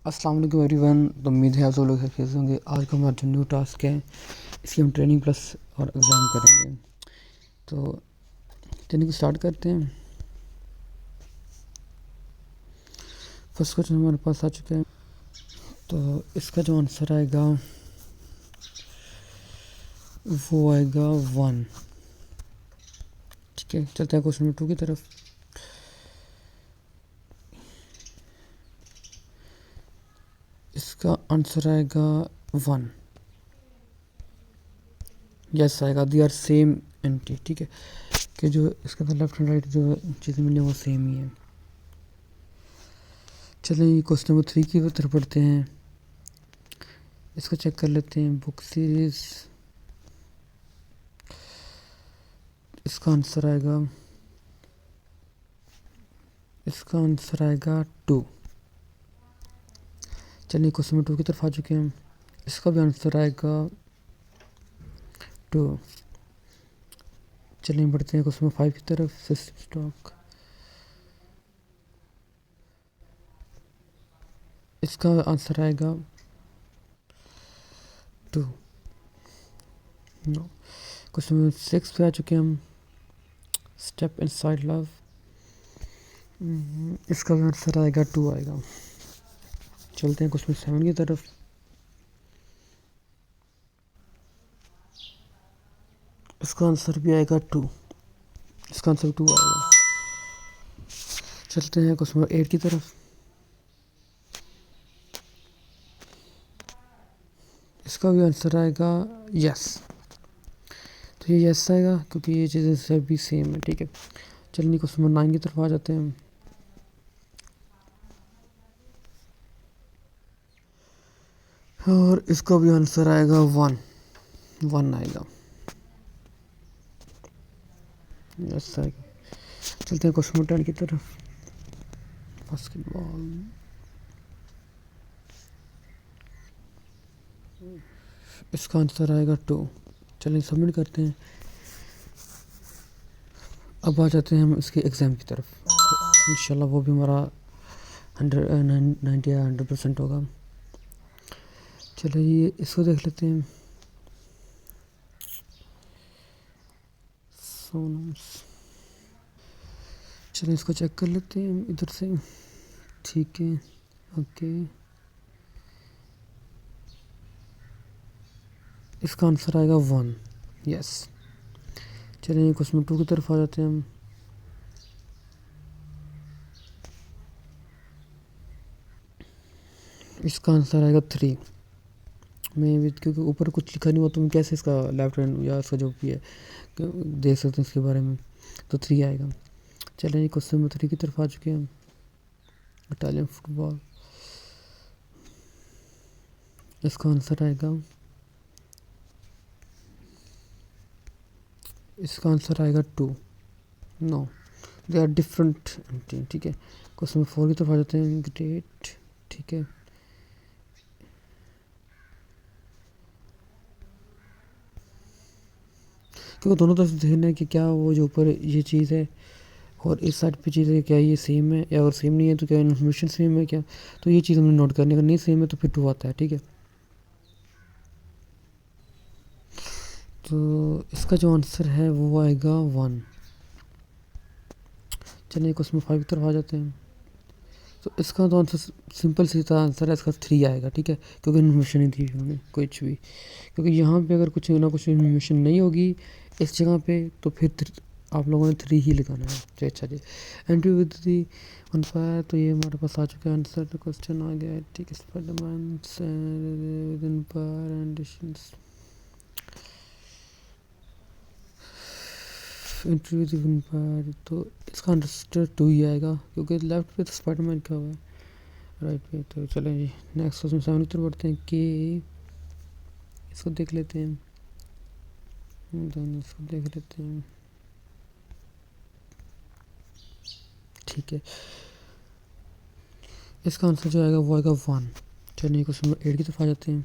अस्सलाम वालेकुम एवरीवन। तो उम्मीद है आप सब लोग खैरियत से होंगे। आज का हमारा जो न्यू टास्क है इसकी हम ट्रेनिंग प्लस और एग्ज़ाम करेंगे। तो ट्रेनिंग को स्टार्ट करते हैं। फर्स्ट क्वेश्चन हमारे पास आ चुका है। तो इसका जो आंसर आएगा वो आएगा 1। ठीक है, चलते हैं क्वेश्चन नंबर 2 की तरफ। इसका आंसर आएगा 1। यस आएगा। They are same anti. ठीक है, कि जो इसके अंदर लेफ्ट एंड राइट जो चीज़ें मिली वो सेम ही है। चलिए क्वेश्चन नंबर 3 की तरफ पढ़ते हैं। इसको चेक कर लेते हैं। बुक सीरीज, इसका आंसर आएगा 2। चलिए क्वेश्चन नंबर 2 की तरफ आ चुके हैं हम। इसका भी आंसर आएगा 2। चलिए बढ़ते हैं क्वेश्चन नंबर 5 की तरफ। सिस्टम स्टॉक, इसका आंसर आएगा 2। नो। क्वेश्चन नंबर 6 पे आ चुके हैं हम। स्टेप इनसाइड लव, इसका भी आंसर आएगा 2 आएगा। चलते हैं क्वेश्चन 7 की तरफ। इसका आंसर भी आएगा 2। इसका आंसर 2 आएगा। चलते हैं क्वेश्चन नंबर 8 की तरफ। इसका भी आंसर आएगा यस। तो ये यस आएगा क्योंकि ये चीज़ें सभी सेम है। ठीक है, चलिए क्वेश्चन नंबर 9 की तरफ आ जाते हैं। और इसका भी आंसर आएगा 1 आएगा। यस आएगा। चलते हैं क्वेश्चन नंबर 10 की तरफ। बास्केटबॉल, इसका आंसर आएगा 2। चलिए सबमिट करते हैं। अब आ जाते हैं हम इसके एग्ज़ाम की तरफ। तो इंशाल्लाह वो भी हमारा 90 या 100% होगा। चलिए इसको देख लेते हैं। सोनम्स, चलिए इसको चेक कर लेते हैं इधर से। ठीक है, ओके। इसका आंसर आएगा 1। यस। चलिए क्वेश्चन नंबर 2 की तरफ आ जाते हैं हम। इसका आंसर आएगा 3। मैं भी क्योंकि ऊपर कुछ लिखा नहीं हुआ तो मैं कैसे इसका लेफ्ट हैंड या इसका जो भी है देख सकते हैं इसके बारे में। तो 3 आएगा। चलिए क्वेश्चन नंबर 3 की तरफ आ चुके हैं हम। इटालियन फुटबॉल, इसका आंसर आएगा इसका आंसर आएगा 2। No, they are different. ठीक है, क्वेश्चन नंबर 4 की तरफ आ जाते हैं। ग्रेट। ठीक है, क्योंकि दोनों तरफ से देखना है कि क्या वो जो ऊपर ये चीज़ है और इस साइड पे चीज़ है क्या ये सेम है, या अगर सेम नहीं है तो क्या इन्फॉर्मेशन सेम है क्या। तो ये चीज़ हमने नोट करनी है। अगर नहीं सेम है तो फिर 2 आता है। ठीक है, तो इसका जो आंसर है वो आएगा 1। चलिए क्वेश्चन 5 की तरफ आ जाते हैं। तो इसका तो आंसर सिंपल सीधा आंसर है। इसका 3 आएगा। ठीक है, क्योंकि इन्फॉर्मेशन नहीं दी उन्होंने कुछ भी। क्योंकि यहाँ पे अगर कुछ ना कुछ इन्फॉर्मेशन नहीं होगी इस जगह पे तो फिर आप लोगों ने 3 ही लगाना है। तो अच्छा जी, entry with the one fire. तो ये हमारे पास आ चुका है आंसर। तो क्वेश्चन आ गया है। ठीक है, Spiderman with fire and entry with one fire. तो इसका आंसर 2 ही आएगा क्योंकि लेफ्ट पे तो स्पाइडरमैन का हुआ है, राइट पे। तो चलें जी नेक्स्ट क्वेश्चन 7 की तरफ बढ़ते हैं। कि इसको देख लेते हैं। इसको देख लेते हैं। ठीक है, इसका आंसर जो आएगा वो आएगा 1। चलिए क्वेश्चन नंबर 8 की तरफ आ जाते हैं।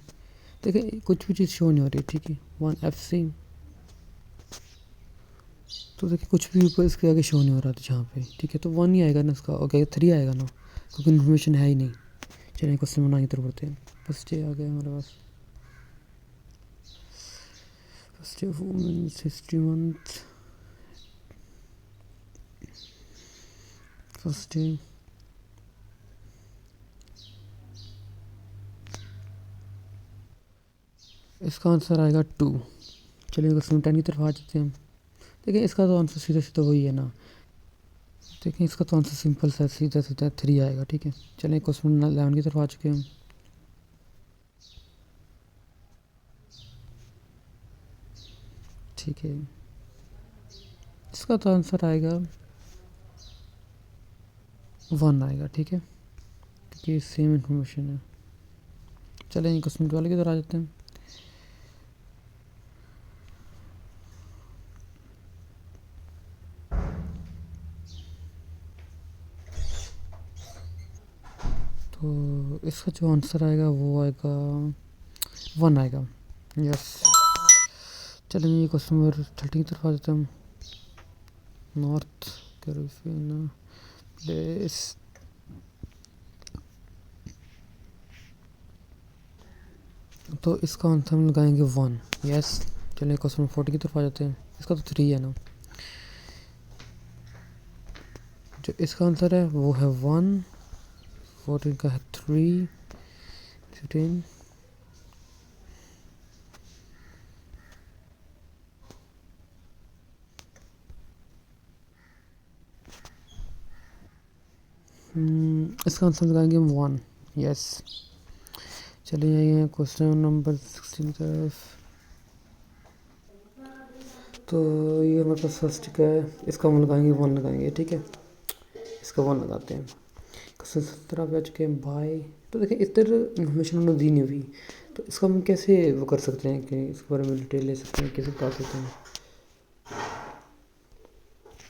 देखिए कुछ भी चीज़ शो नहीं हो रही। ठीक है, 1FC। तो देखिए कुछ भी ऊपर इसके आगे शो नहीं हो रहा था जहाँ पे। ठीक है, तो 1 ही आएगा ना इसका। ओके, 3 आएगा ना क्योंकि इन्फॉर्मेशन है ही नहीं। चलिए क्वेश्चन बना की तरफ बढ़ते हैं। फर्स्ट डे आ गया हमारे पास। First day women's history month. First day इसका आंसर आएगा 2। चलिए क्वेश्चन 10 की तरफ आ जाते हैं। देखिए इसका तो आंसर सीधा सीधा वही है ना। देखिए इसका तो आंसर सिंपल सा सीधा सीधा 3 आएगा, ठीक है। चलिए क्वेश्चन 11 की तरफ आ चुके हैं हम। ठीक है, इसका तो आंसर आएगा 1 आएगा, ठीक है, क्योंकि सेम इन्फॉर्मेशन है। चलिए क्वेश्चन 12 की तरफ आ जाते हैं। तो इसका जो आंसर आएगा वो आएगा 1 आएगा, यस। चलिए ये क्वेश्चन नंबर 13 की तरफ आ जाते हैं हम। North Carolina place. तो इसका आंसर हम लगाएंगे 1, यस। चलिए क्वेश्चन नंबर 40 की तरफ आ जाते हैं। इसका तो 3 है ना। जो इसका आंसर है वो है 1, 14 का है 3, 15। इसका आंसर लगाएंगे 1, यस। चलिए आइए क्वेश्चन नंबर 16 की तरफ। तो ये हमारे पास फर्स्ट का है, इसका हम लगाएंगे 1 लगाएंगे, ठीक है। इसका 1 लगाते हैं। क्वेश्चन 17 पे आ चुके हैं बाय। तो देखिए इधर इन्फॉर्मेशन उन्होंने दी नहीं हुई, तो इसको हम कैसे वो कर सकते हैं कि इसके बारे में डिटेल ले सकते हैं, कैसे बता सकते हैं।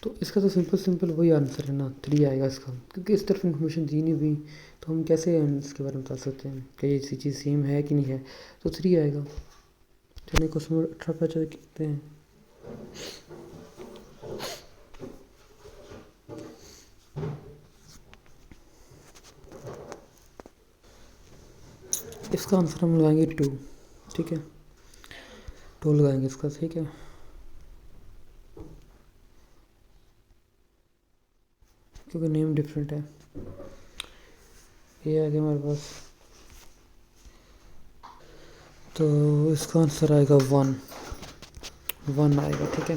तो इसका तो सिंपल वही आंसर है ना, 3 आएगा इसका, क्योंकि इस तरफ इन्फॉर्मेशन दी नहीं हुई। तो हम कैसे इसके बारे में बता सकते हैं कि ये चीज़ सेम है कि नहीं है। तो 3 आएगा। चलिए क्वेश्चन नंबर 18 पे चले देखते हैं। इसका आंसर हम लगाएंगे 2, ठीक है। 2 लगाएंगे इसका, ठीक है, क्योंकि नेम डिफरेंट है। ये आ गया हमारे पास। तो इसका आंसर आएगा 1 आएगा, ठीक है।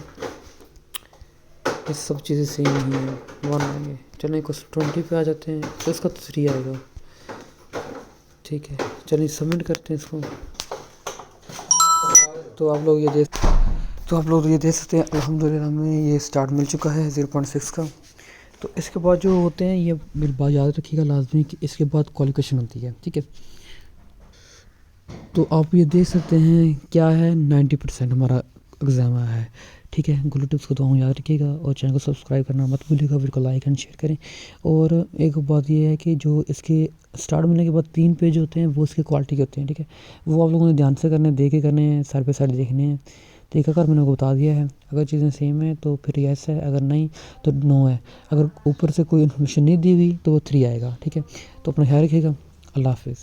ये सब चीज़ें सेम ही हैं, 1 आएंगे। चलिए क्वेश्चन 20 पे आ जाते हैं। तो इसका तो 3 आएगा, ठीक है। चलिए सबमिट करते हैं इसको। तो आप लोग ये देख सकते हैं अल्हम्दुलिल्लाह हमें ये स्टार्ट मिल चुका है 0.6 का। तो इसके बाद जो होते हैं, ये मेरी बात याद रखिएगा लाजमी कि इसके बाद क्वालिफिकेशन होती है, ठीक है। तो आप ये देख सकते हैं क्या है, 90% हमारा एग्ज़ाम आया है, ठीक है। गुड टिप्स को तो याद रखिएगा और चैनल को सब्सक्राइब करना मत भूलिएगा, वीडियो को लाइक एंड शेयर करें। और एक बात ये है कि जो इसके स्टार्ट मिलने के बाद 3 पेज होते हैं वो इसकी क्वालिटी के होते हैं, ठीक है। वो आप लोगों ने ध्यान से करने, देख के करने हैं, सर पे सर देखने हैं। देखा कर मैंने को बता दिया है। अगर चीज़ें सेम है तो फिर यस है, अगर नहीं तो नो है। अगर ऊपर से कोई इन्फॉर्मेशन नहीं दी हुई तो वो 3 आएगा, ठीक है। तो अपना ख्याल रखिएगा। अल्लाह हाफिज़।